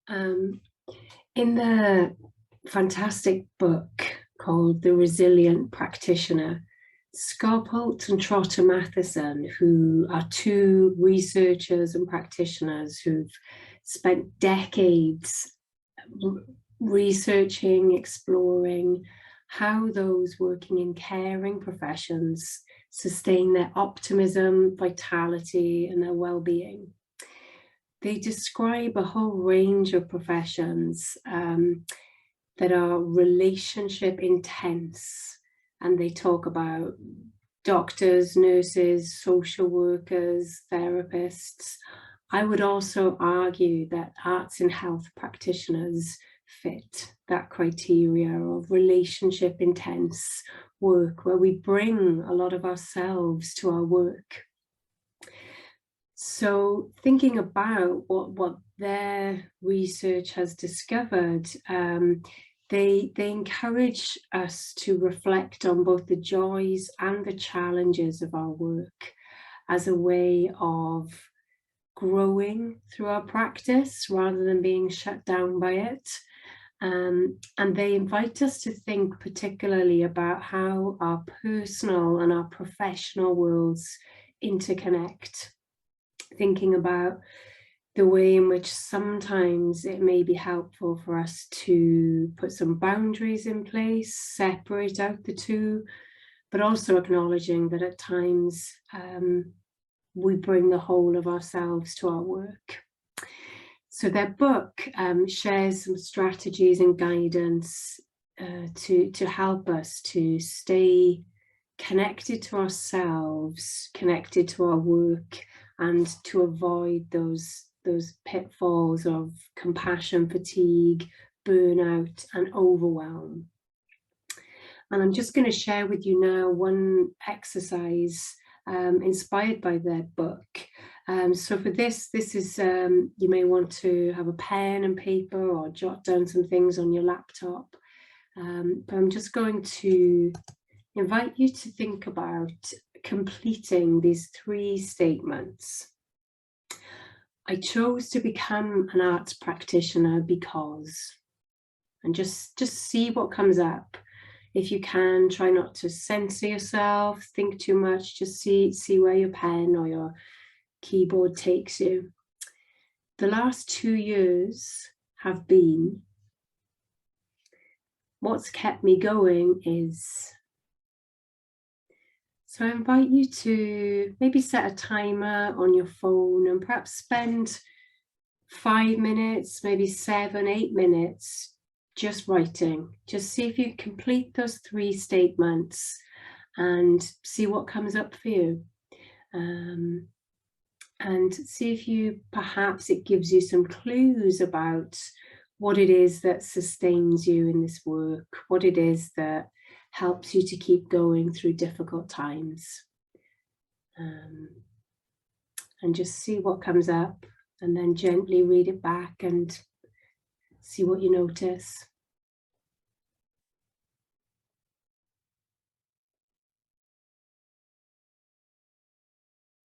In the fantastic book called The Resilient Practitioner, Skovholt and Trotter-Mathison, who are two researchers and practitioners who've spent decades researching, exploring how those working in caring professions sustain their optimism, vitality, and their well-being. They describe a whole range of professions that are relationship intense, and they talk about doctors, nurses, social workers, therapists. I would also argue that arts and health practitioners fit that criteria of relationship intense work, where we bring a lot of ourselves to our work. So thinking about what their research has discovered, they encourage us to reflect on both the joys and the challenges of our work as a way of growing through our practice rather than being shut down by it. And they invite us to think particularly about how our personal and our professional worlds interconnect. Thinking about the way in which sometimes it may be helpful for us to put some boundaries in place, separate out the two, but also acknowledging that at times we bring the whole of ourselves to our work. So their book shares some strategies and guidance to help us to stay connected to ourselves, connected to our work, and to avoid those pitfalls of compassion fatigue, burnout, and overwhelm. And I'm just going to share with you now one exercise inspired by their book. So for this is, you may want to have a pen and paper or jot down some things on your laptop. But I'm just going to invite you to think about completing these 3 statements. I chose to become an arts practitioner because, and just see what comes up. If you can, try not to censor yourself, think too much, just see where your pen or your keyboard takes you. The last 2 years have been, what's kept me going is. So I invite you to maybe set a timer on your phone and perhaps spend 5 minutes, maybe 7, 8 minutes just writing. Just see if you complete those 3 statements and see what comes up for you. And see if perhaps it gives you some clues about what it is that sustains you in this work, what it is that helps you to keep going through difficult times. And just see what comes up, and then gently read it back and see what you notice.